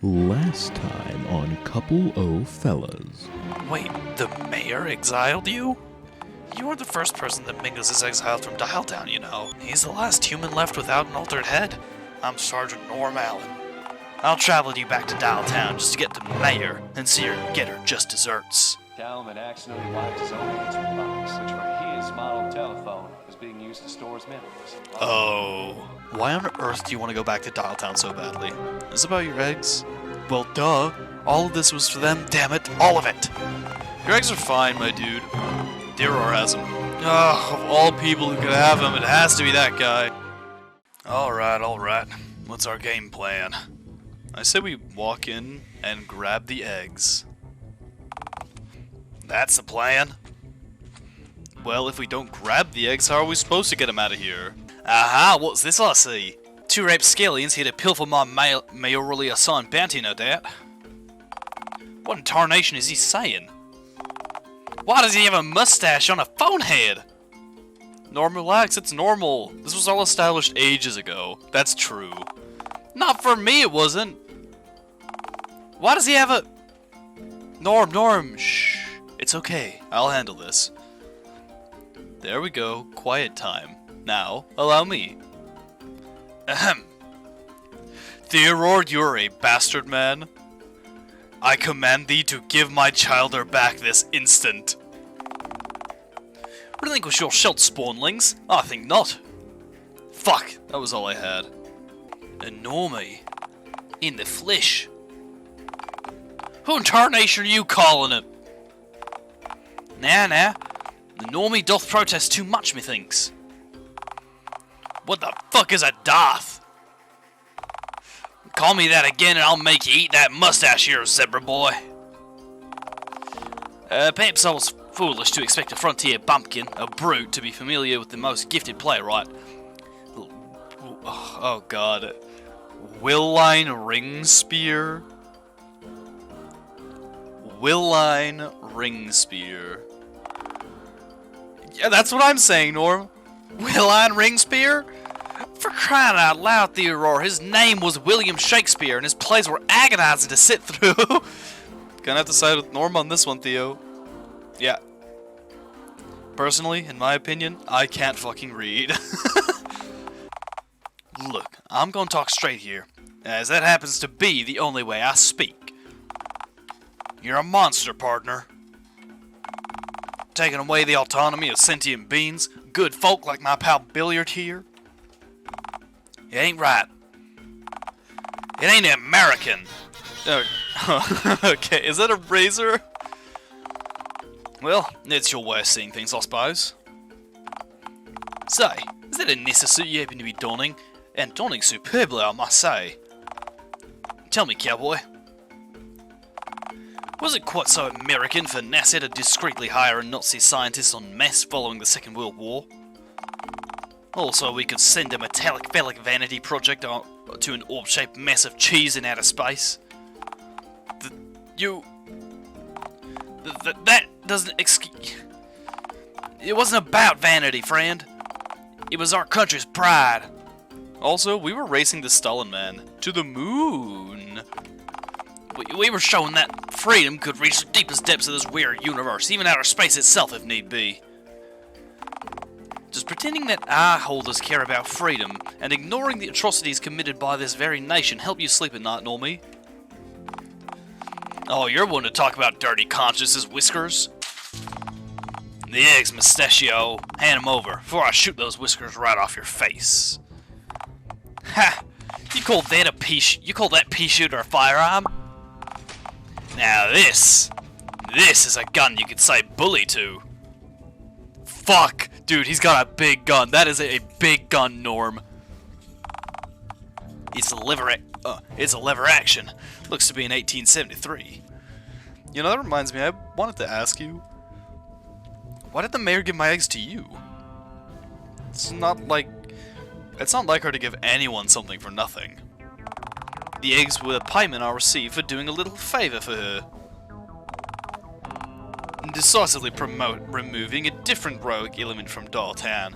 Last time on Couple O Fellas. Wait, the mayor exiled you? You are the first person that Mingus is exiled from Dialtown, you know. He's the last human left without an altered head. I'm Sergeant Norm Allen. I'll travel you back to Dialtown just to get to the mayor and see her get her just desserts. Calvin accidentally wiped his own answering box, which for his model telephone was being used to store his memories. Oh. Why on earth do you want to go back to Dialtown so badly? Is it about your eggs? Well, duh. All of this was for them, damn it. All of it. Your eggs are fine, my dude. Dior has them. Ugh, of all people who could have them, it has to be that guy. Alright. What's our game plan? I say we walk in and grab the eggs. That's the plan? Well, if we don't grab the eggs, how are we supposed to get them out of here? Aha, what's this I see? Two rapscallions here to pilfer my mayorally assigned bounty, no doubt. What in tarnation is he saying? Why does he have a mustache on a phone head? Norm, relax, it's normal. This was all established ages ago. That's true. Not for me, it wasn't. Why does he have a... Norm, shh. It's okay, I'll handle this. There we go, quiet time. Now, allow me. Ahem. Theodore, you're a bastard man. I command thee to give my childer back this instant. Relinquish your shelt, spawnlings. I think not. Fuck, that was all I had. Enorme. In the flesh. Who in tarnation are you calling him? Nah. The normie doth protest too much, methinks. What the fuck is a doth? Call me that again and I'll make you eat that mustache here, zebra boy. Perhaps I was foolish to expect a frontier bumpkin, a brute, to be familiar with the most gifted playwright. Oh god. Willine Ringspear? Willine Ringspear. Yeah, that's what I'm saying, Norm. Willine Ringspear? For crying out loud, Theodore, his name was William Shakespeare, and his plays were agonizing to sit through. Gonna have to side with Norm on this one, Theo. Yeah. Personally, in my opinion, I can't fucking read. Look, I'm gonna talk straight here, as that happens to be the only way I speak. You're a monster, partner. Taking away the autonomy of sentient beings, good folk like my pal Billiard here. It ain't right. It ain't American. Okay, is that a razor? Well, it's your way of seeing things, I suppose. Say, is that a Nissa suit you happen to be donning? And donning superbly, I must say. Tell me, cowboy. Was it quite so American for NASA to discreetly hire a Nazi scientist en masse following the Second World War? Also, we could send a metallic phallic vanity project to an orb-shaped mass of cheese in outer space. That doesn't excuse... It wasn't about vanity, friend. It was our country's pride. Also, we were racing the Stalin man to the moon. We were showing that freedom could reach the deepest depths of this weird universe, even outer space itself if need be. Does pretending that our holders care about freedom and ignoring the atrocities committed by this very nation help you sleep at night, Normie? Oh, you're one to talk about dirty consciences, Whiskers. The eggs, Mustachio. Hand them over, before I shoot those whiskers right off your face. Ha! You call that pea shooter a firearm? Now this is a gun you could say bully to. Fuck! Dude, he's got a big gun. That is a big gun, Norm. It's a lever action. Looks to be in 1873. You know, that reminds me, I wanted to ask you, why did the mayor give my eggs to you? It's not like her to give anyone something for nothing. The eggs were the payment I received for doing a little favor for her. Decisively removing a different rogue element from Dialtown.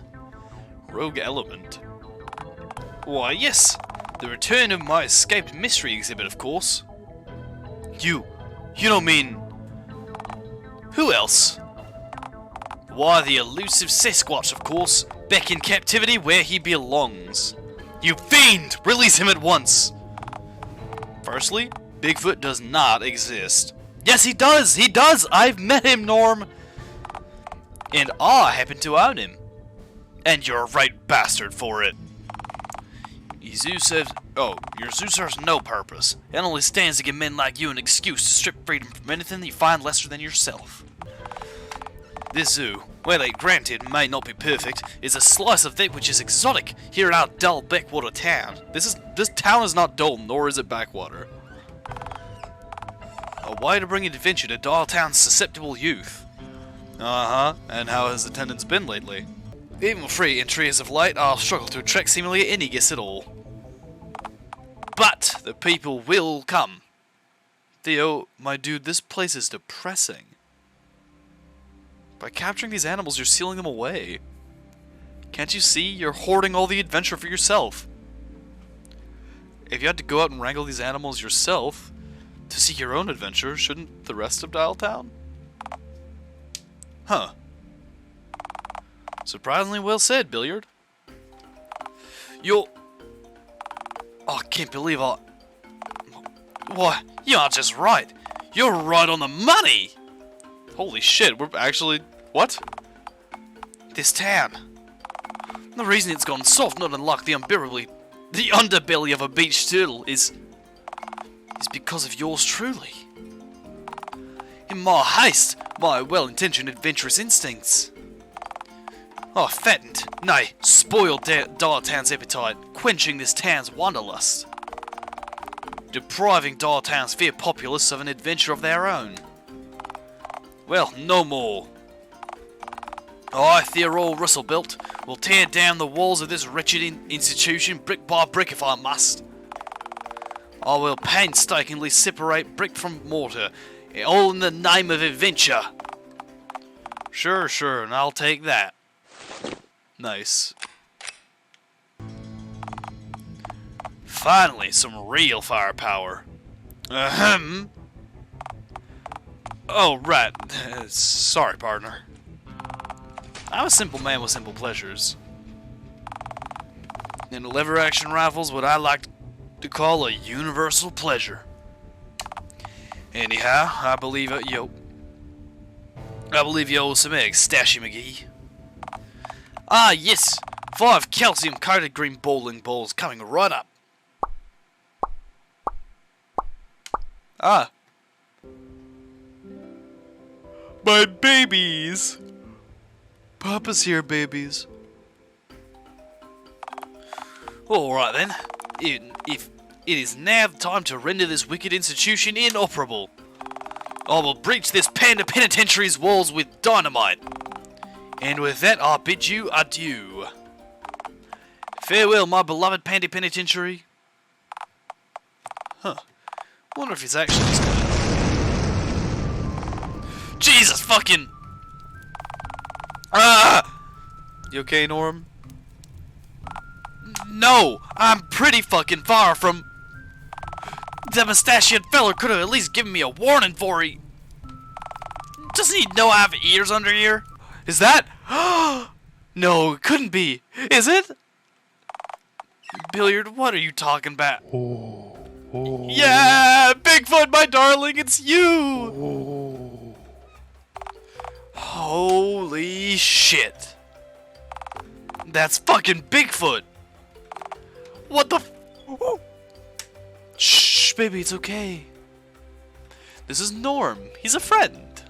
Rogue element? Why, yes, the return of my escaped mystery exhibit, of course. You don't mean... Who else? Why, the elusive Sasquatch, of course, back in captivity where he belongs. You fiend! Release him at once! Firstly, Bigfoot does not exist. Yes, he does! He does! I've met him, Norm! And I happen to own him. And you're a right bastard for it. Your zoo serves no purpose. It only stands to give men like you an excuse to strip freedom from anything that you find lesser than yourself. This zoo, well, granted, may not be perfect, is a slice of that which is exotic here in our dull backwater town. This town is not dull, nor is it backwater. A way to bring adventure to Dialtown's susceptible youth. And how has attendance been lately? Even with free entry as of late, I'll struggle to attract seemingly any guest at all. But the people will come. Theo, my dude, this place is depressing. By capturing these animals, you're sealing them away. Can't you see? You're hoarding all the adventure for yourself. If you had to go out and wrangle these animals yourself to seek your own adventure, shouldn't the rest of Dialtown? Huh. Surprisingly well said, Billiard. Oh, I can't believe Why, you are just right. You're right on the money! Holy shit, we're actually... What? This town. The reason it's gone soft, not unlike the underbelly of a beach turtle, is because of yours truly. In my haste, my well-intentioned adventurous instincts. Oh, fattened, nay, spoiled Dialtown's appetite, quenching this town's wanderlust. Depriving Dialtown's fair populace of an adventure of their own. Well, no more. I, Theodore Russellbelt, will tear down the walls of this wretched institution brick by brick if I must. I will painstakingly separate brick from mortar, all in the name of adventure. Sure, and I'll take that. Nice. Finally, some real firepower. Ahem. Oh, right. Sorry, partner. I'm a simple man with simple pleasures. And lever-action rifles, what I like to call a universal pleasure. Anyhow, I believe you owe some eggs, Stashy McGee. Ah, yes! 5 calcium-coated green bowling balls coming right up. Ah. My babies! Papa's here, babies. Alright then. If it is now time to render this wicked institution inoperable, I will breach this panda penitentiary's walls with dynamite. And with that, I bid you adieu. Farewell, my beloved panda penitentiary. Huh. Wonder if he's actually... Jesus fucking... Ah! You okay, Norm? No! I'm pretty fucking far from... That mustachioed fella could have at least given me a warning for he... Doesn't he know I have ears under here? Is that... No, it couldn't be. Is it? Billiard, what are you talking about? Yeah! Bigfoot, my darling, it's you! Holy shit. That's fucking Bigfoot! What the f... Shh, baby, it's okay. This is Norm. He's a friend.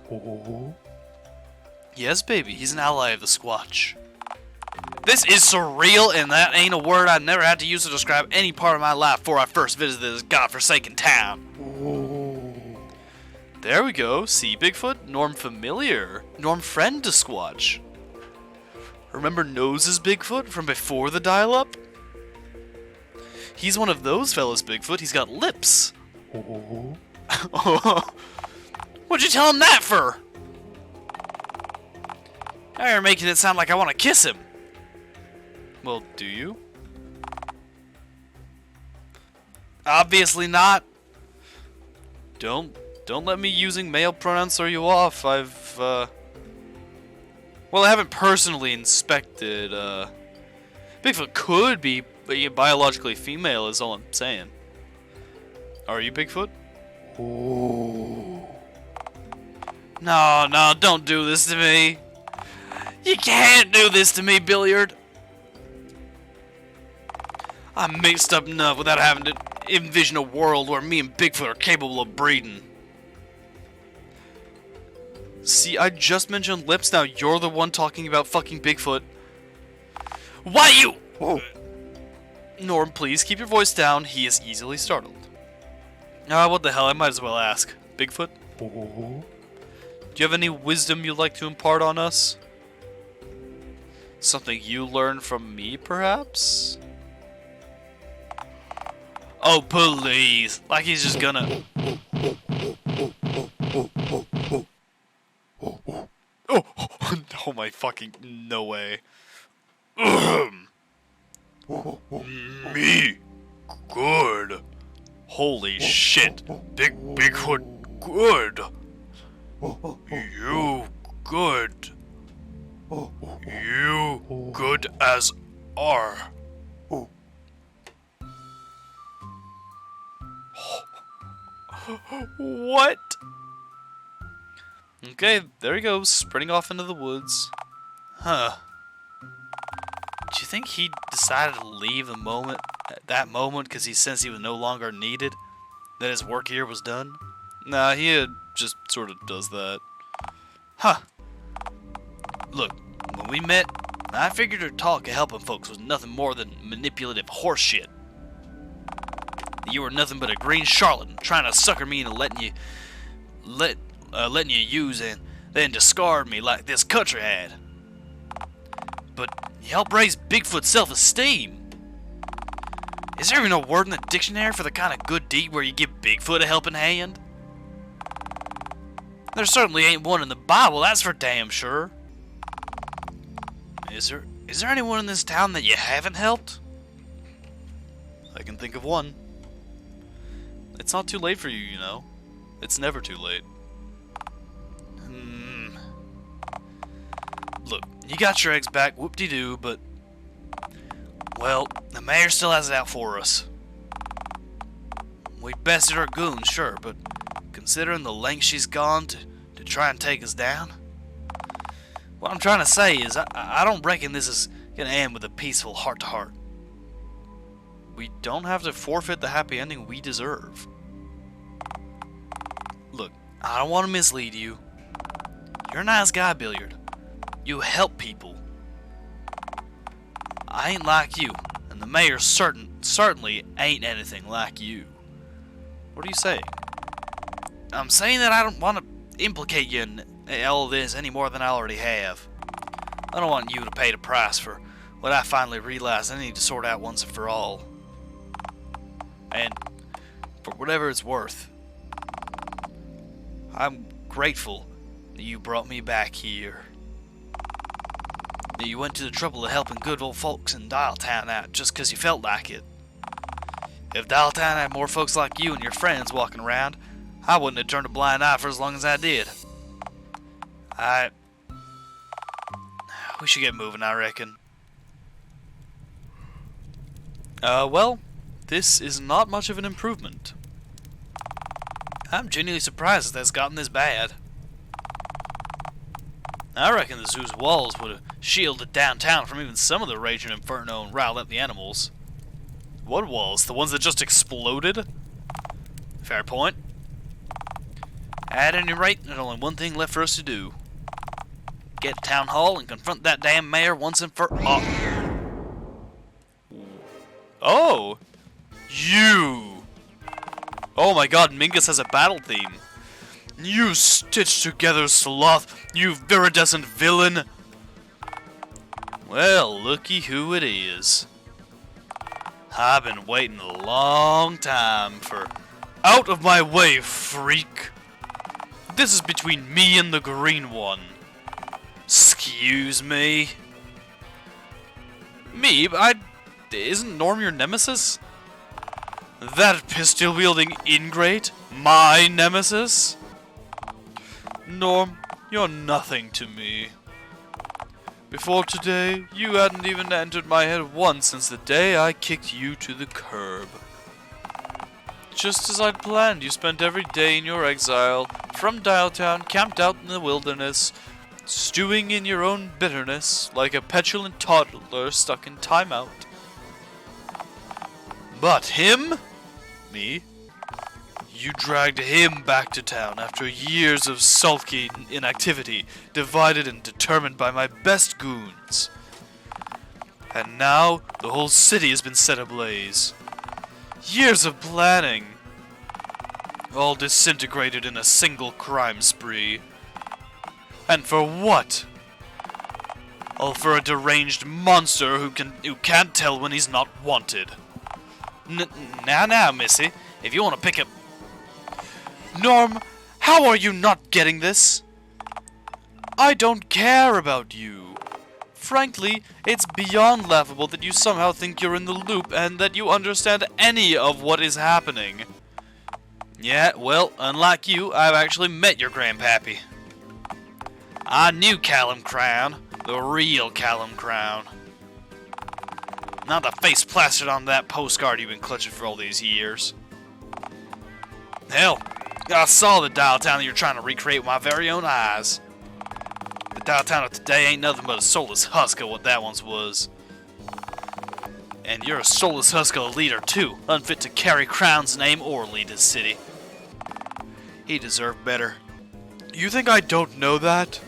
Yes, baby, he's an ally of the Squatch. This is surreal, and that ain't a word I never had to use to describe any part of my life before I first visited this godforsaken town. There we go. See, Bigfoot? Norm familiar. Norm friend to Squatch. Remember Nose's Bigfoot from before the dial-up? He's one of those fellas, Bigfoot. He's got lips. What'd you tell him that for? Now you're making it sound like I want to kiss him. Well, do you? Obviously not. Don't let me using male pronouns throw you off. Well, I haven't personally inspected, Bigfoot could be biologically female is all I'm saying. Are you Bigfoot? Ooh. No, don't do this to me. You can't do this to me, Billiard. I'm mixed up enough without having to envision a world where me and Bigfoot are capable of breeding. See, I just mentioned lips, now you're the one talking about fucking Bigfoot. Why you? Whoa. Norm, please keep your voice down. He is easily startled. What the hell, I might as well ask. Bigfoot? Do you have any wisdom you'd like to impart on us? Something you learned from me, perhaps? Oh, please. Like he's just gonna... Oh my fucking... No way. Me? Good. Holy shit. Bigfoot good. You good. You good as are. What? Okay, there he goes, sprinting off into the woods. Huh. Do you think he decided to leave at that moment because he sensed he was no longer needed? That his work here was done? Nah, he just sort of does that. Huh. Look, when we met, I figured her talk of helping folks was nothing more than manipulative horseshit. You were nothing but a green charlatan trying to sucker me into letting you use and then discard me like this country had. But you helped raise Bigfoot's self-esteem. Is there even a word in the dictionary for the kind of good deed where you give Bigfoot a helping hand? There certainly ain't one in the Bible, that's for damn sure. Is there anyone in this town that you haven't helped? I can think of one. It's not too late for you, you know. It's never too late. Look, you got your eggs back, whoop-de-doo, but... Well, the mayor still has it out for us. We bested her goons, sure, but considering the length she's gone to try and take us down... What I'm trying to say is, I don't reckon this is gonna end with a peaceful heart-to-heart. We don't have to forfeit the happy ending we deserve. Look, I don't want to mislead you. You're a nice guy, Billiard. You help people. I ain't like you, and the mayor certainly ain't anything like you. What are you saying? I'm saying that I don't want to implicate you in all of this any more than I already have. I don't want you to pay the price for what I finally realized I need to sort out once and for all. And for whatever it's worth, I'm grateful that you brought me back here. That you went to the trouble of helping good old folks in Dialtown out just because you felt like it. If Dialtown had more folks like you and your friends walking around, I wouldn't have turned a blind eye for as long as I did. We should get moving, I reckon. Well, this is not much of an improvement. I'm genuinely surprised that that's gotten this bad. I reckon the zoo's walls would have shielded downtown from even some of the raging inferno and riled up the animals. What walls? The ones that just exploded? Fair point. At any rate, there's only one thing left for us to do. Get to town hall and confront that damn mayor once and for all. Oh! You! Oh my god, Mingus has a battle theme. You stitched together sloth, you viridescent villain! Well, looky who it is. I've been waiting a long time for... Out of my way, freak! This is between me and the green one. Excuse me? Me? Isn't Norm your nemesis? That pistol-wielding ingrate? My nemesis? Norm, you're nothing to me. Before today, you hadn't even entered my head once since the day I kicked you to the curb. Just as I'd planned, you spent every day in your exile, from Dialtown, camped out in the wilderness, stewing in your own bitterness, like a petulant toddler stuck in timeout. But him? Me? You dragged him back to town after years of sulky inactivity, divided and determined by my best goons. And now, the whole city has been set ablaze. Years of planning, all disintegrated in a single crime spree. And for what? All for a deranged monster who can't tell when he's not wanted. Now, missy, if you want to pick up... Norm, how are you not getting this? I don't care about you. Frankly, it's beyond laughable that you somehow think you're in the loop and that you understand any of what is happening. Yeah, well, unlike you, I've actually met your grandpappy. I knew Callum Crown, the real Callum Crown. Not the face plastered on that postcard you've been clutching for all these years. Hell, I saw the Dialtown that you're trying to recreate with my very own eyes. The Dialtown of today ain't nothing but a soulless husk of what that once was. And you're a soulless husk of a leader too, unfit to carry Crown's name or lead his city. He deserved better. You think I don't know that?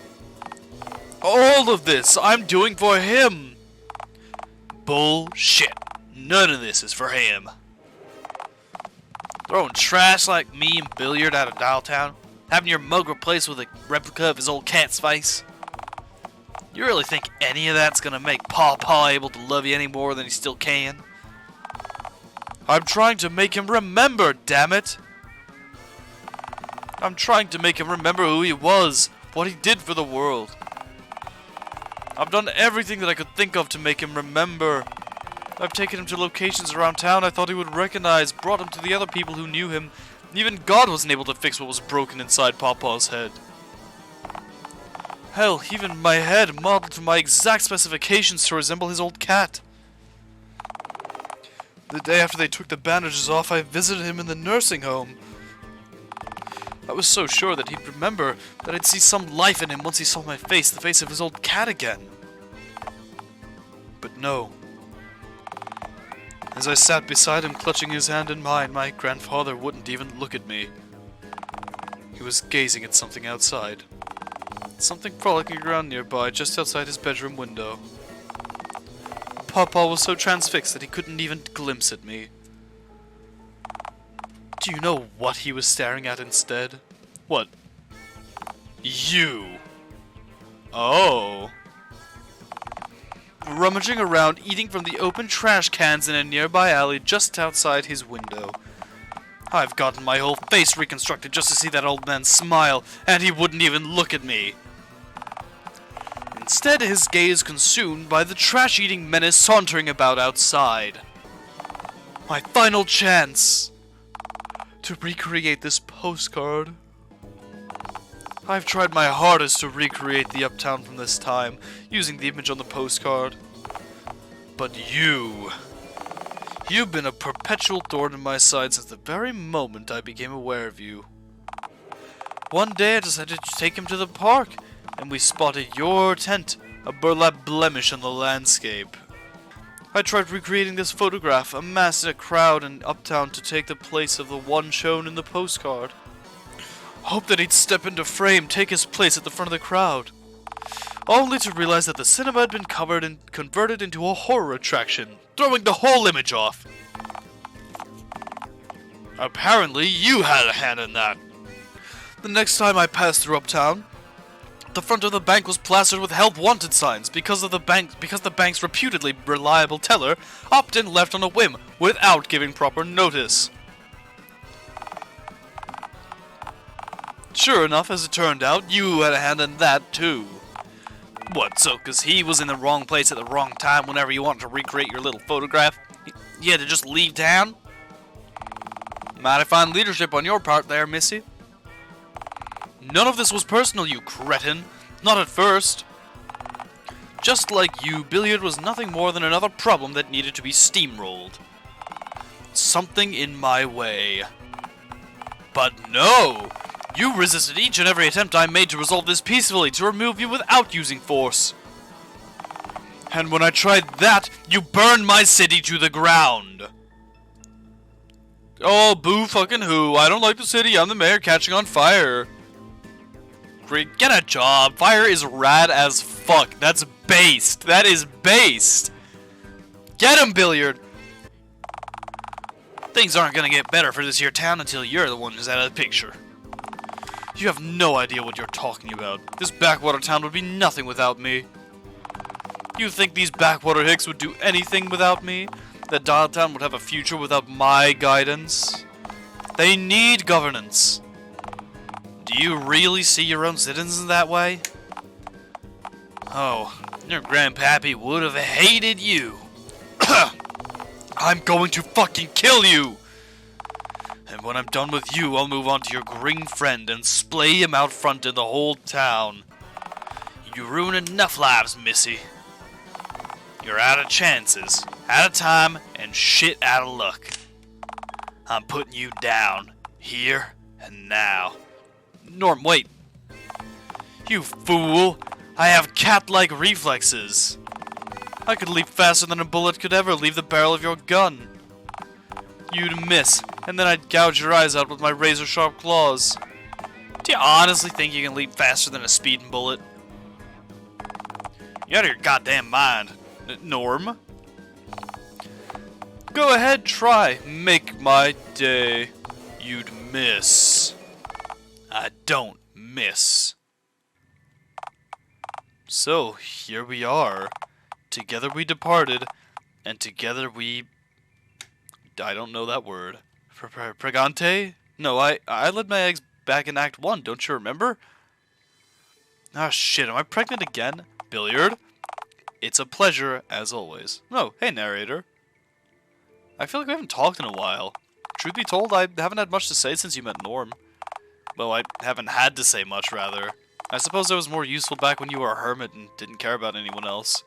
All of this I'm doing for him! Bullshit. None of this is for him. Throwing trash like me and Billiard out of Dialtown? Having your mug replaced with a replica of his old cat's face? You really think any of that's gonna make Paw able to love you any more than he still can? I'm trying to make him remember, damn it! I'm trying to make him remember who he was, what he did for the world. I've done everything that I could think of to make him remember. I've taken him to locations around town I thought he would recognize, brought him to the other people who knew him. Even God wasn't able to fix what was broken inside Pawpaw's head. Hell, even my head modeled to my exact specifications to resemble his old cat. The day after they took the bandages off, I visited him in the nursing home. I was so sure that he'd remember, that I'd see some life in him once he saw my face, the face of his old cat again. But no. As I sat beside him, clutching his hand in mine, my grandfather wouldn't even look at me. He was gazing at something outside. Something frolicking around nearby, just outside his bedroom window. Pawpaw was so transfixed that he couldn't even glimpse at me. Do you know what he was staring at instead? What? You! Oh. Rummaging around, eating from the open trash cans in a nearby alley just outside his window. I've gotten my whole face reconstructed just to see that old man smile, and he wouldn't even look at me. Instead, his gaze consumed by the trash-eating menace sauntering about outside. My final chance to recreate this postcard. I've tried my hardest to recreate the Uptown from this time, using the image on the postcard. But you've been a perpetual thorn in my side since the very moment I became aware of you. One day I decided to take him to the park, and we spotted your tent, a burlap blemish on the landscape. I tried recreating this photograph, amassed a crowd in Uptown to take the place of the one shown in the postcard. Hoped that he'd step into frame, take his place at the front of the crowd. Only to realize that the cinema had been covered and converted into a horror attraction, throwing the whole image off. Apparently, you had a hand in that. The next time I passed through Uptown, the front of the bank was plastered with help wanted signs because the bank's reputedly reliable teller opted and left on a whim without giving proper notice. Sure enough, as it turned out, you had a hand in that too. What, so cause he was in the wrong place at the wrong time whenever you wanted to recreate your little photograph, you had to just leave town? Mighty fine leadership on your part there, Missy. None of this was personal, you cretin. Not at first. Just like you, Billiard was nothing more than another problem that needed to be steamrolled. Something in my way. But no! You resisted each and every attempt I made to resolve this peacefully, to remove you without using force. And when I tried that, you burned my city to the ground. Oh, boo fucking who. I don't like the city. I'm the mayor catching on fire. Great, get a job. Fire is rad as fuck. That's based. That is based. Get him, Billiard. Things aren't gonna get better for this here town until you're the one who's out of the picture. You have no idea what you're talking about. This backwater town would be nothing without me. You think these backwater hicks would do anything without me? That Dialtown would have a future without my guidance? They need governance. Do you really see your own citizens that way? Oh, your grandpappy would have hated you. I'm going to fucking kill you! And when I'm done with you, I'll move on to your green friend and splay him out front in the whole town. You ruin enough lives, Missy. You're out of chances, out of time, and shit out of luck. I'm putting you down, here and now. Norm, wait. You fool! I have cat-like reflexes. I could leap faster than a bullet could ever leave the barrel of your gun. You'd miss, and then I'd gouge your eyes out with my razor-sharp claws. Do you honestly think you can leap faster than a speeding bullet? You're out of your goddamn mind, Norm. Go ahead, try. Make my day. You'd miss. I don't miss. So, here we are. Together we departed, and together we... I don't know that word. Pregante? No, I laid my eggs back in Act 1, don't you remember? Ah, shit, am I pregnant again? Billiard? It's a pleasure, as always. Oh, hey, narrator. I feel like we haven't talked in a while. Truth be told, I haven't had much to say since you met Norm. Well, I haven't had to say much, rather. I suppose I was more useful back when you were a hermit and didn't care about anyone else.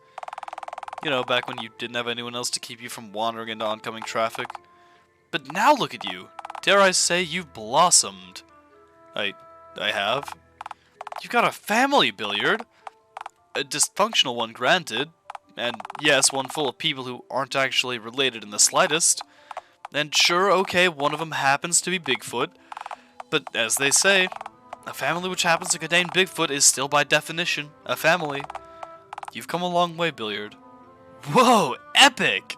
You know, back when you didn't have anyone else to keep you from wandering into oncoming traffic. But now look at you. Dare I say you've blossomed. I have. You've got a family, Billiard. A dysfunctional one, granted. And yes, one full of people who aren't actually related in the slightest. And sure, okay, one of them happens to be Bigfoot. But as they say, a family which happens to contain Bigfoot is still by definition a family. You've come a long way, Billiard. Whoa, epic!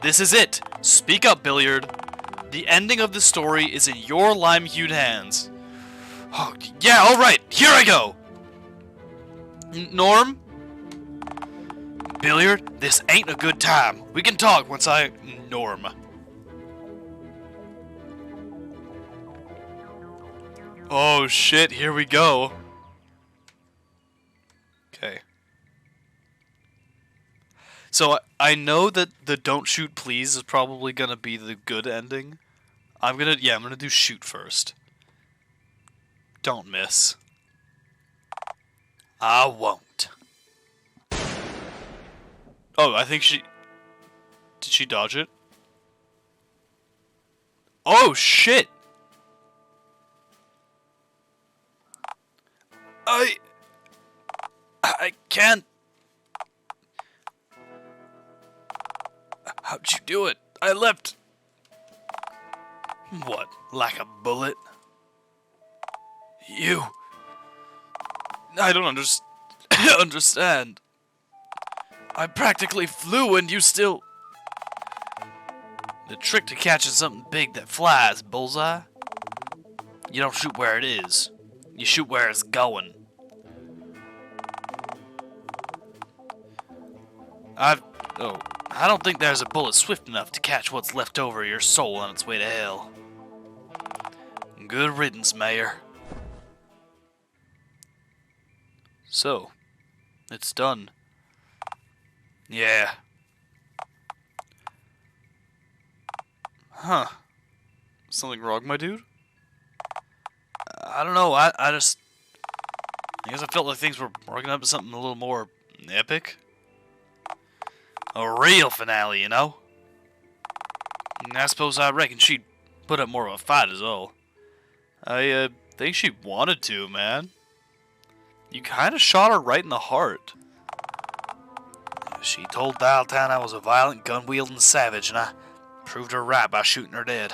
This is it. Speak up, Billiard. The ending of the story is in your lime-hued hands. Oh, yeah, alright, here I go! Norm? Billiard, this ain't a good time. We can talk once I... Norm. Oh shit, here we go. Okay. So I know that the don't shoot please is probably gonna be the good ending. I'm gonna do shoot first. Don't miss. I won't. Oh, I think she... Did she dodge it? Oh shit! I can't... How'd you do it? I leapt. What, like a bullet? You... I don't understand. I practically flew and you still... The trick to catching something big that flies, Bullseye. You don't shoot where it is. You shoot where it's going. I don't think there's a bullet swift enough to catch what's left over of your soul on its way to hell. Good riddance, Mayor. So, it's done. Yeah. Huh. Something wrong, my dude? I don't know. I guess I felt like things were working up to something a little more epic. A real finale, you know? And I suppose I reckon she'd put up more of a fight as well. I think she wanted to, man. You kind of shot her right in the heart. She told Dialtown I was a violent, gun-wielding savage, and I proved her right by shooting her dead.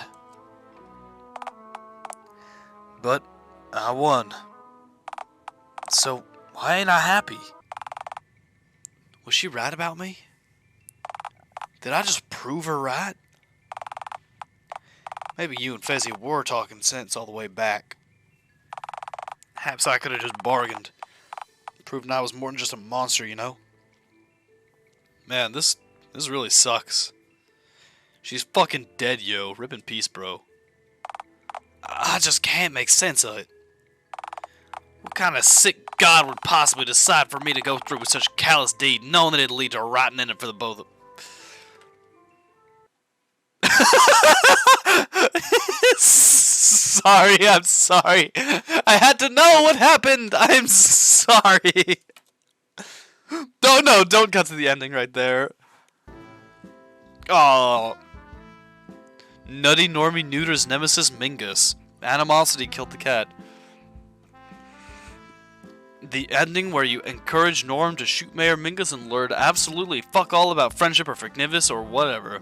But I won. So why ain't I happy? Was she right about me? Did I just prove her right? Maybe you and Fezzy were talking sense all the way back. Perhaps I could have just bargained. Proving I was more than just a monster, you know? Man, this really sucks. She's fucking dead, yo. Rip in peace, bro. I just can't make sense of it. What kind of sick god would possibly decide for me to go through with such a callous deed, knowing that it'd lead to a rotten ending for the both of them? Sorry, I'm sorry. I had to know what happened. I'm sorry. Don't cut to the ending right there. Oh. Nutty Normie neuters nemesis Mingus. Animosity killed the cat. The ending where you encourage Norm to shoot Mayor Mingus and learn absolutely fuck all about friendship or forgiveness or whatever.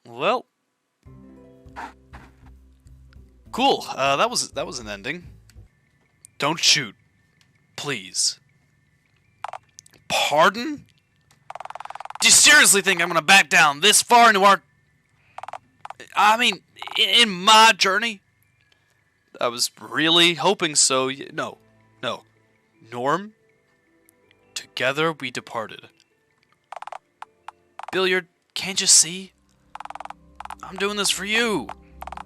Well, cool. That was an ending. Don't shoot, please. Pardon? Do you seriously think I'm gonna back down this far into our... I mean, in my journey? I was really hoping so. No. Norm, together we departed. Billiard, can't you see? I'm doing this for you.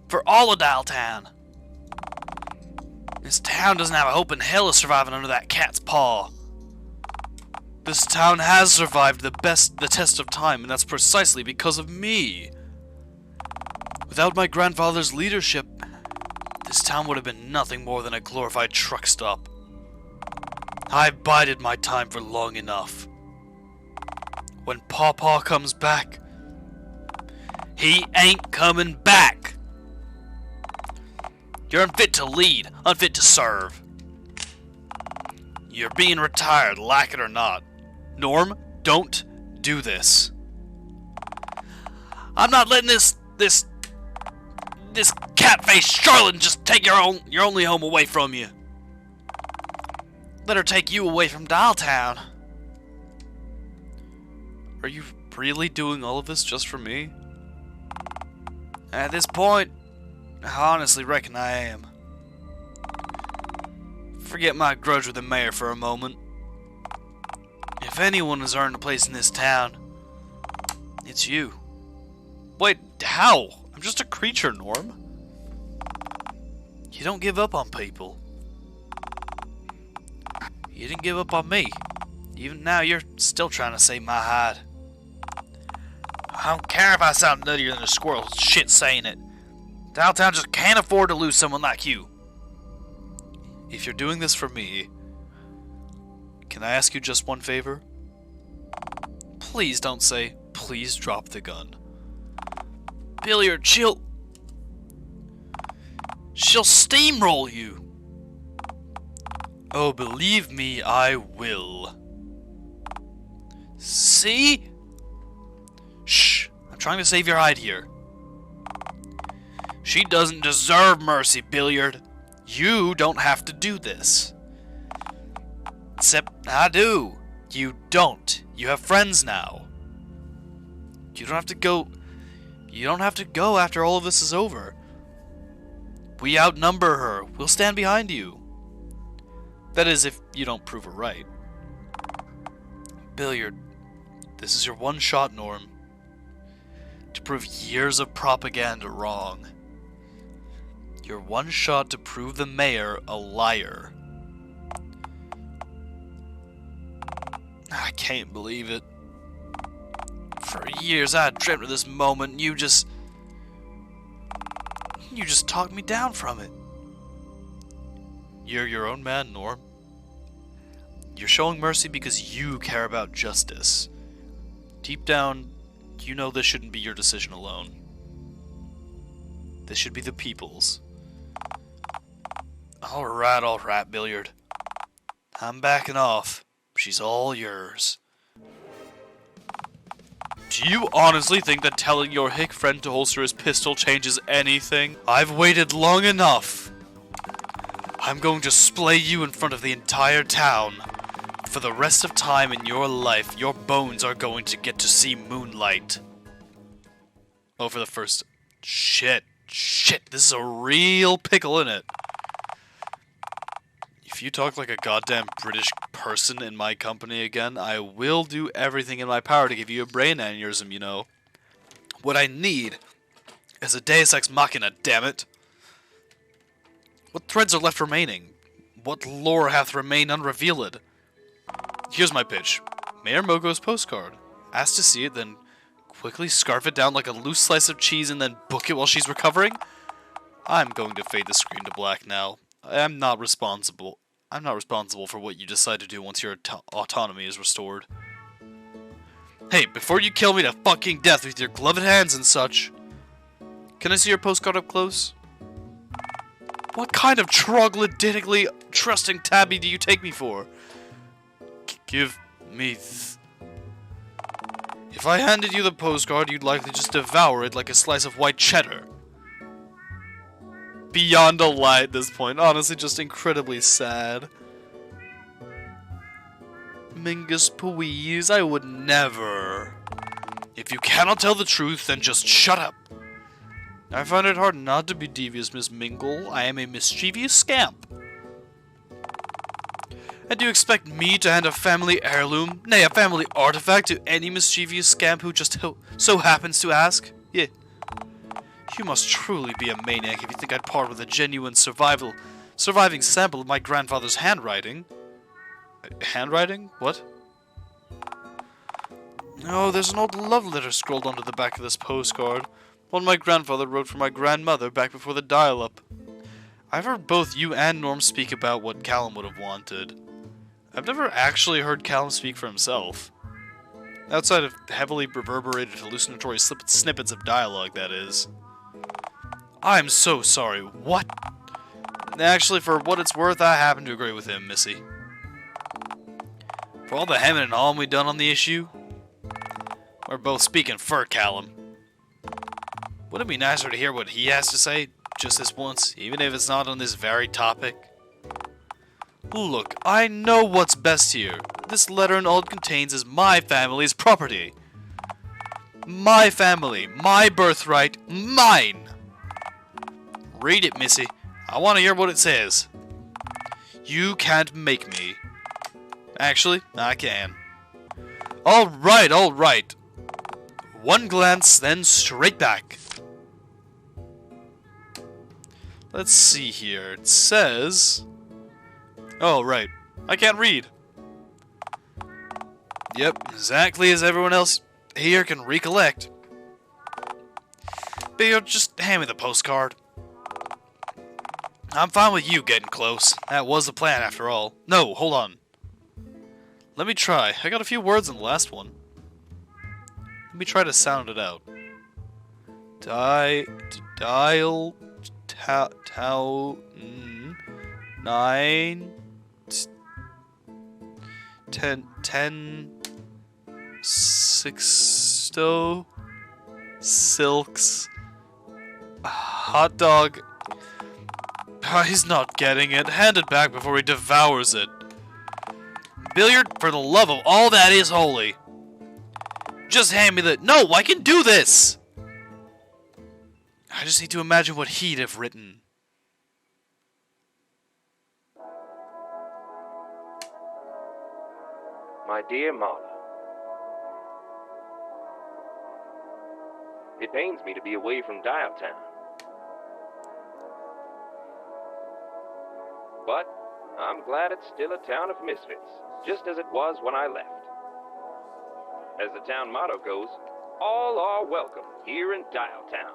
For all of Dialtown. This town doesn't have a hope in hell of surviving under that cat's paw. This town has survived the test of time, and that's precisely because of me. Without my grandfather's leadership, this town would have been nothing more than a glorified truck stop. I bided my time for long enough. When Pawpaw comes back, he ain't coming back. You're unfit to lead, unfit to serve. You're being retired, like it or not. Norm, don't do this. I'm not letting this cat-faced charlatan just take your only home away from you. Let her take you away from Dialtown. Are you really doing all of this just for me? At this point, I honestly reckon I am. Forget my grudge with the mayor for a moment. If anyone has earned a place in this town, it's you. Wait, how? I'm just a creature, Norm. You don't give up on people. You didn't give up on me. Even now, you're still trying to save my hide. I don't care if I sound nuttier than a squirrel. Shit saying it. Dialtown just can't afford to lose someone like you. If you're doing this for me, can I ask you just one favor? Please don't say, please drop the gun. Billiard, she'll steamroll you. Oh, believe me, I will. See? Shh, I'm trying to save your hide here. She doesn't deserve mercy, Billiard. You don't have to do this. Except I do. You don't. You have friends now. You don't have to go. You don't have to go after all of this is over. We outnumber her. We'll stand behind you. That is, if you don't prove her right. Billiard, this is your one shot, Norm. To prove years of propaganda wrong. Your one shot to prove the mayor a liar. I can't believe it. For years I dreamt of this moment, and you just talked me down from it. You're your own man, Norm. You're showing mercy because you care about justice. Deep down, you know this shouldn't be your decision alone. This should be the people's. Alright, Billiard. I'm backing off. She's all yours. Do you honestly think that telling your hick friend to holster his pistol changes anything? I've waited long enough. I'm going to splay you in front of the entire town. For the rest of time in your life, your bones are going to get to see moonlight. Oh, for the first... Shit, this is a real pickle, isn't it? If you talk like a goddamn British person in my company again, I will do everything in my power to give you a brain aneurysm, you know. What I need is a Deus Ex Machina, damn it. What threads are left remaining? What lore hath remained unrevealed? Here's my pitch. Mayor Mogo's postcard. Ask to see it, then quickly scarf it down like a loose slice of cheese and then book it while she's recovering? I'm going to fade the screen to black now. I'm not responsible for what you decide to do once your autonomy is restored. Hey, before you kill me to fucking death with your gloved hands and such, can I see your postcard up close? What kind of troglodytically trusting tabby do you take me for? Give me If I handed you the postcard, you'd likely just devour it like a slice of white cheddar. Beyond a lie at this point. Honestly, just incredibly sad. Mingus, please, I would never. If you cannot tell the truth, then just shut up. I find it hard not to be devious, Miss Mingle. I am a mischievous scamp. And do you expect me to hand a family heirloom, nay, a family artifact, to any mischievous scamp who just so happens to ask? Yeah. You must truly be a maniac if you think I'd part with a genuine surviving sample of my grandfather's handwriting. Handwriting? What? Oh, there's an old love letter scrolled onto the back of this postcard. One my grandfather wrote for my grandmother back before the dial-up. I've heard both you and Norm speak about what Callum would have wanted. I've never actually heard Callum speak for himself. Outside of heavily reverberated hallucinatory snippets of dialogue, that is. I'm so sorry. What? Actually, for what it's worth, I happen to agree with him, Missy. For all the hemming and hawing we've done on the issue, we're both speaking for Callum. Wouldn't it be nicer to hear what he has to say, just this once, even if it's not on this very topic? Look, I know what's best here. This letter and all it contains is my family's property. My family, my birthright, mine! Read it, Missy. I want to hear what it says. You can't make me. Actually, I can. Alright. One glance, then straight back. Let's see here. It says... Oh, right. I can't read. Yep, exactly as everyone else here can recollect. But just hand me the postcard. I'm fine with you getting close. That was the plan, after all. No, hold on. Let me try. I got a few words in the last one. Let me try to sound it out. Dialtown 9 10 Sixto Silks hot dog. He's not getting it. Hand it back before he devours it. Billiard, for the love of all that is holy. Just hand me the... No, I can do this! I just need to imagine what he'd have written. My dear Marla, it pains me to be away from Dialtown. But I'm glad it's still a town of misfits, just as it was when I left. As the town motto goes, All are welcome here in Dialtown.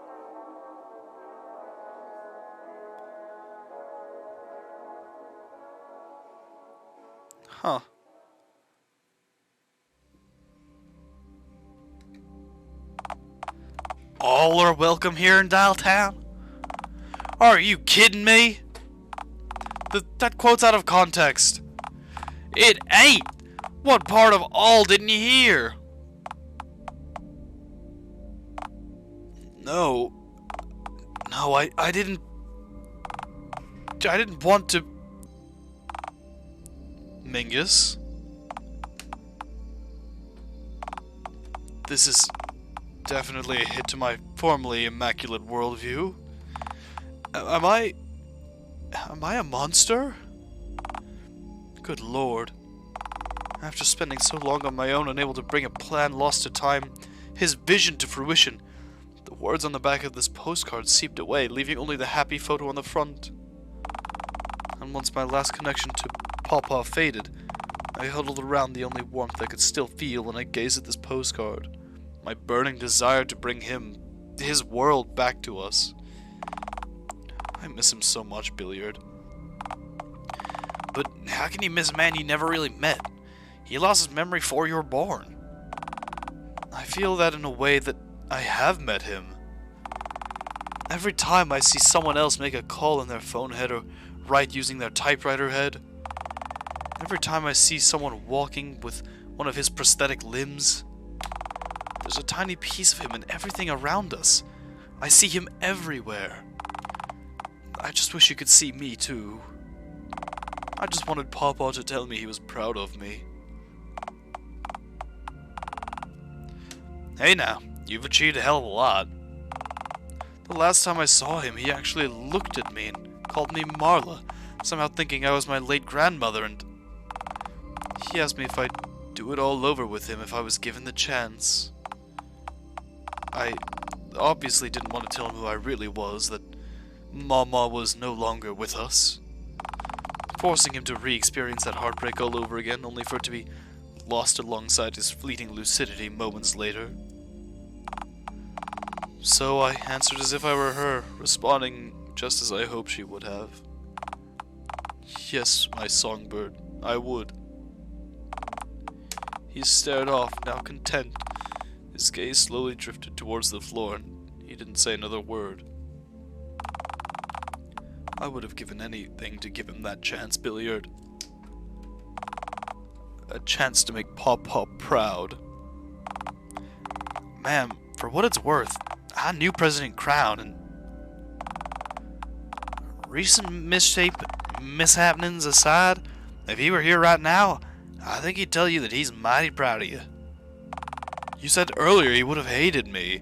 Huh. All are welcome here in Dialtown? Are you kidding me? That quote's out of context. It ain't! What part of all didn't you hear? No. No, I didn't want to... Mingus? This is definitely a hit to my formerly immaculate worldview. Am I a monster? Good lord. After spending so long on my own, unable to bring a plan lost to time, his vision to fruition, the words on the back of this postcard seeped away, leaving only the happy photo on the front. And once my last connection to Pawpaw faded, I huddled around the only warmth I could still feel when I gazed at this postcard. My burning desire to bring him, his world, back to us. I miss him so much, Billiard. But how can you miss a man you never really met? He lost his memory before you were born. I feel that in a way that I have met him. Every time I see someone else make a call in their phone head or write using their typewriter head, every time I see someone walking with one of his prosthetic limbs, there's a tiny piece of him in everything around us. I see him everywhere. I just wish you could see me too. I just wanted Pawpaw to tell me he was proud of me. Hey now, you've achieved a hell of a lot. The last time I saw him, he actually looked at me and called me Marla, somehow thinking I was my late grandmother, and he asked me if I'd do it all over with him if I was given the chance. I obviously didn't want to tell him who I really was, that Mama was no longer with us, forcing him to re-experience that heartbreak all over again, only for it to be lost alongside his fleeting lucidity moments later. So I answered as if I were her, responding just as I hoped she would have. Yes, my songbird, I would. He stared off, now content. His gaze slowly drifted towards the floor, and he didn't say another word. I would have given anything to give him that chance, Billiard. A chance to make Pawpaw proud. Ma'am, for what it's worth, I knew President Crown, and recent mishappenings aside, if he were here right now, I think he'd tell you that he's mighty proud of you. You said earlier he would have hated me.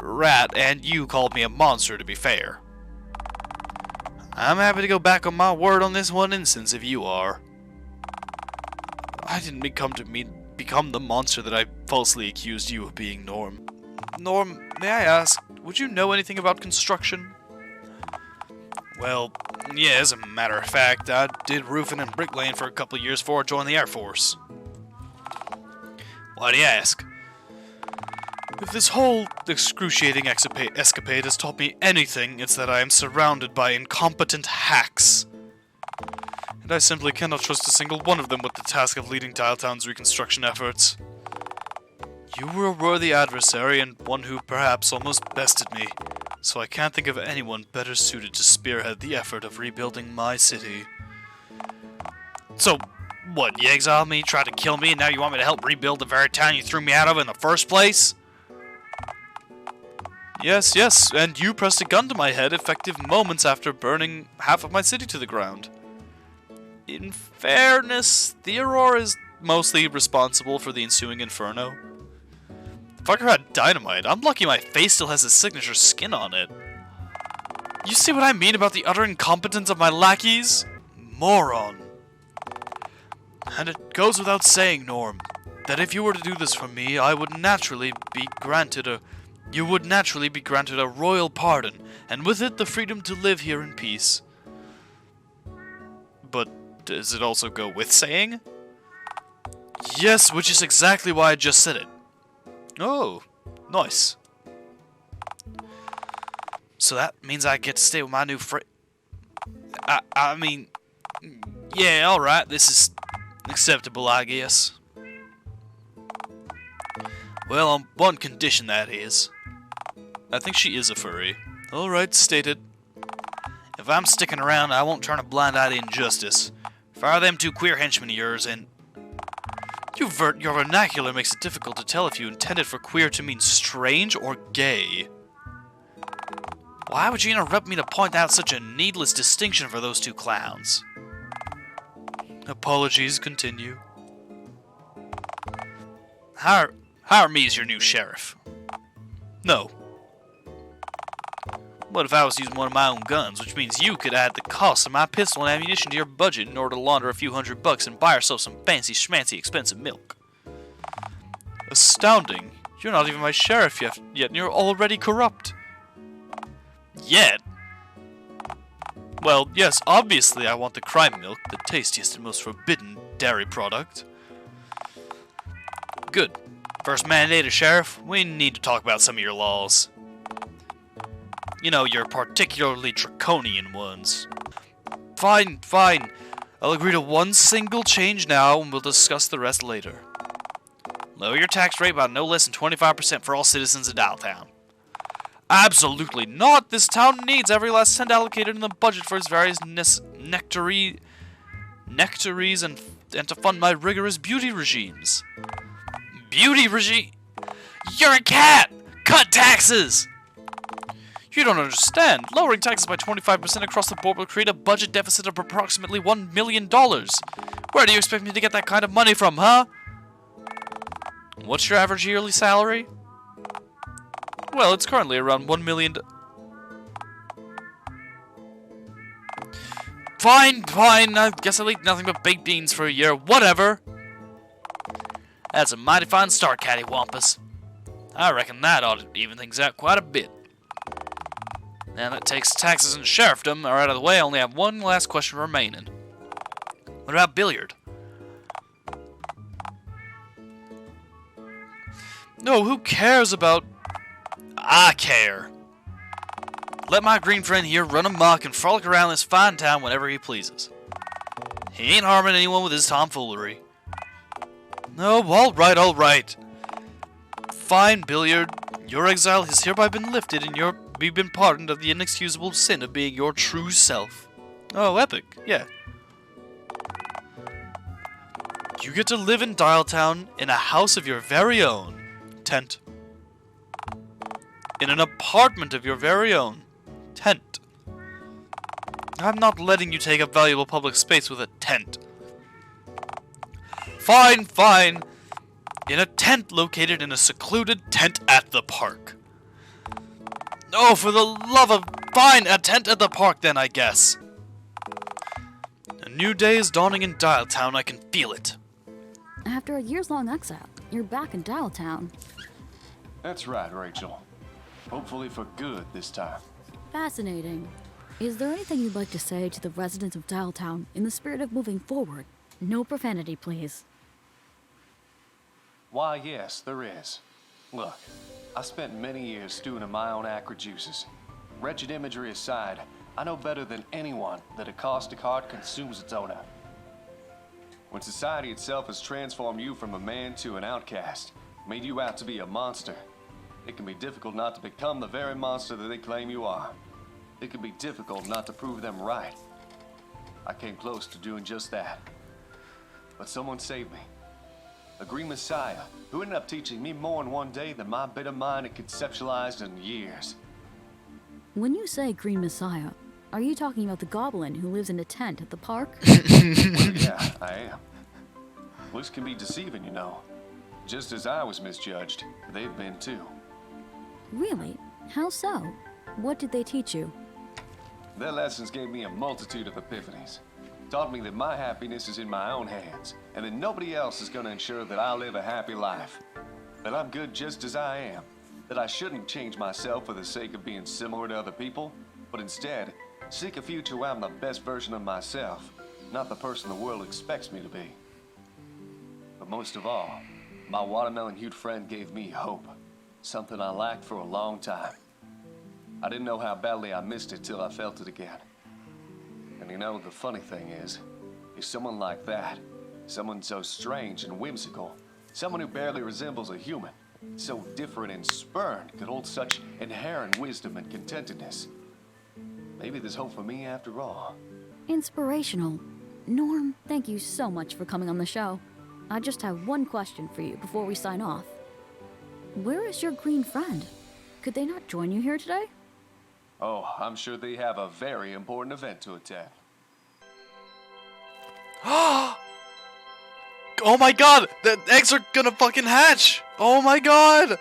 Right, and you called me a monster, to be fair. I'm happy to go back on my word on this one instance if you are. I didn't become the monster that I falsely accused you of being, Norm. Norm, may I ask, would you know anything about construction? Well, yeah, as a matter of fact, I did roofing and bricklaying for a couple of years before I joined the Air Force. Why do you ask? If this whole excruciating escapade has taught me anything, it's that I am surrounded by incompetent hacks. And I simply cannot trust a single one of them with the task of leading Dialtown's reconstruction efforts. You were a worthy adversary and one who perhaps almost bested me, so I can't think of anyone better suited to spearhead the effort of rebuilding my city. So, what, you exiled me, tried to kill me, and now you want me to help rebuild the very town you threw me out of in the first place? Yes, and you pressed a gun to my head effective moments after burning half of my city to the ground. In fairness, Theodore is mostly responsible for the ensuing inferno. Fucker had dynamite. I'm lucky my face still has his signature skin on it. You see what I mean about the utter incompetence of my lackeys? Moron. And it goes without saying, Norm, that if you were to do this for me, you would naturally be granted a royal pardon, and with it the freedom to live here in peace. But does it also go with saying? Yes, which is exactly why I just said it. Oh, nice. So that means I get to stay with my new friend. I mean, yeah, alright, this is acceptable, I guess. Well, on one condition, that is. I think she is a furry. Alright, stated. If I'm sticking around, I won't turn a blind eye to injustice. Fire them two queer henchmen of yours and... Your vernacular makes it difficult to tell if you intended for queer to mean strange or gay. Why would you interrupt me to point out such a needless distinction for those two clowns? Apologies, continue. Hire me as your new sheriff. No. What if I was using one of my own guns, which means you could add the cost of my pistol and ammunition to your budget in order to launder a few $100 and buy yourself some fancy schmancy expensive milk? Astounding. You're not even my sheriff yet and you're already corrupt. Yet? Well, yes, obviously I want the crime milk, the tastiest and most forbidden dairy product. Good. First mandate as sheriff, we need to talk about some of your laws. You know, your particularly draconian ones. Fine, fine. I'll agree to one single change now, and we'll discuss the rest later. Lower your tax rate by no less than 25% for all citizens of Dialtown. Absolutely not! This town needs every last cent allocated in the budget for its various nectaries and to fund my rigorous beauty regimes. Beauty regime? You're a cat! Cut taxes! You don't understand. Lowering taxes by 25% across the board will create a budget deficit of approximately $1 million. Where do you expect me to get that kind of money from, huh? What's your average yearly salary? Well, it's currently around $1 million. Fine, fine. I guess I'll eat nothing but baked beans for a year. Whatever. That's a mighty fine start, cattywampus. I reckon that ought to even things out quite a bit. Now that takes taxes and sheriffdom are out of the way, I only have one last question remaining. What about billiard? No, who cares about... I care. Let my green friend here run amok and frolic around this fine town whenever he pleases. He ain't harming anyone with his tomfoolery. No, alright, alright. Fine, billiard. Your exile has hereby been lifted and you've been pardoned of the inexcusable sin of being your true self. Oh, epic, yeah. You get to live in Dialtown in a house of your very own. Tent. In an apartment of your very own. Tent. I'm not letting you take up valuable public space with a tent. Fine, fine. In a tent located in a secluded tent at the park. Oh, for the love of... Fine, a tent at the park then, I guess. A new day is dawning in Dialtown, I can feel it. After a years-long exile, you're back in Dialtown. That's right, Rachel. Hopefully for good this time. Fascinating. Is there anything you'd like to say to the residents of Dialtown in the spirit of moving forward? No profanity, please. Why, yes, there is. Look, I spent many years stewing in my own acrid juices. Wretched imagery aside, I know better than anyone that a caustic heart consumes its owner. When society itself has transformed you from a man to an outcast, made you out to be a monster, it can be difficult not to become the very monster that they claim you are. It can be difficult not to prove them right. I came close to doing just that. But someone saved me. A green messiah who ended up teaching me more in one day than my bitter mind had conceptualized in years. When you say Green Messiah, are you talking about the goblin who lives in a tent at the park? Well, yeah, I am. Looks can be deceiving, you know. Just as I was misjudged, they've been too. Really? How so? What did they teach you? Their lessons gave me a multitude of epiphanies. Taught me that my happiness is in my own hands, and that nobody else is going to ensure that I live a happy life. That I'm good just as I am. That I shouldn't change myself for the sake of being similar to other people, but instead, seek a future where I'm the best version of myself, not the person the world expects me to be. But most of all, My watermelon-hued friend gave me hope. Something I lacked for a long time. I didn't know how badly I missed it till I felt it again. And you know, the funny thing is someone like that, someone so strange and whimsical, someone who barely resembles a human, so different and spurned, could hold such inherent wisdom and contentedness. Maybe there's hope for me after all. Inspirational. Norm, thank you so much for coming on the show. I just have one question for you before we sign off. Where is your green friend? Could they not join you here today? Oh, I'm sure they have a very important event to attend. Oh my god! The eggs are gonna fucking hatch! Oh my god!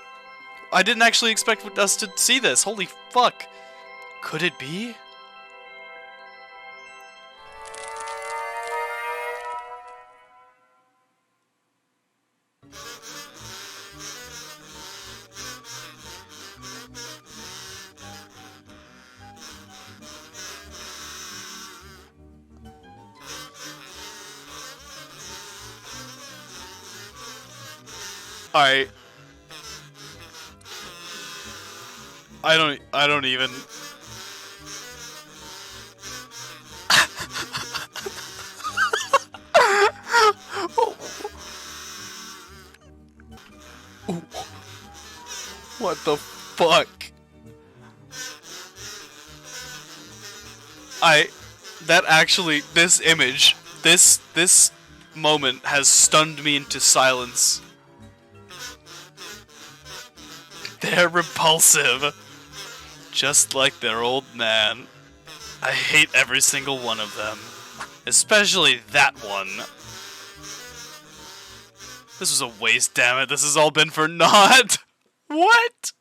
I didn't actually expect us to see this. Holy fuck. Could it be? Alright. I don't even... What the fuck? That actually, this image, this moment has stunned me into silence. They're repulsive. Just like their old man. I hate every single one of them. Especially that one. This was a waste, damn it. This has all been for naught. What?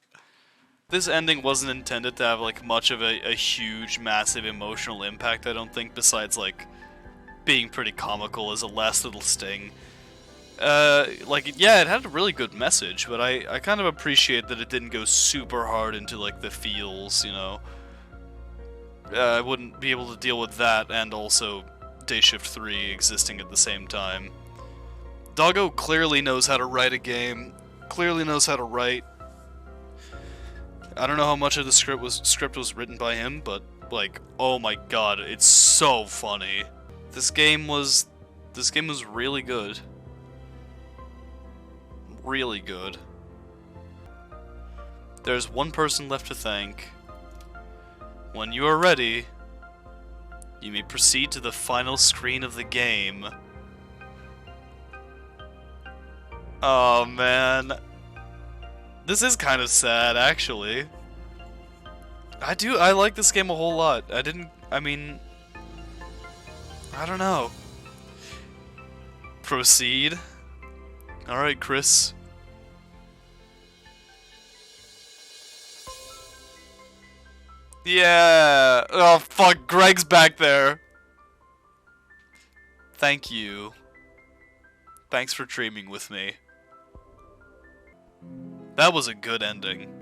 This ending wasn't intended to have, like, much of a huge, massive emotional impact, I don't think, besides, like, being pretty comical as a last little sting. Like, yeah, it had a really good message, but I kind of appreciate that it didn't go super hard into, like, the feels, you know. I wouldn't be able to deal with that, and also Day Shift 3 existing at the same time. Doggo clearly knows how to write a game, clearly knows how to write. I don't know how much of the script was written by him, but, like, oh my god, it's so funny. This game was really good. Really good. There's one person left to thank. When you are ready, you may proceed to the final screen of the game. Oh man. This is kind of sad, actually. I like this game a whole lot. I don't know. Proceed. Alright, Chris. Yeah! Oh, fuck, Greg's back there. Thank you. Thanks for dreaming with me. That was a good ending.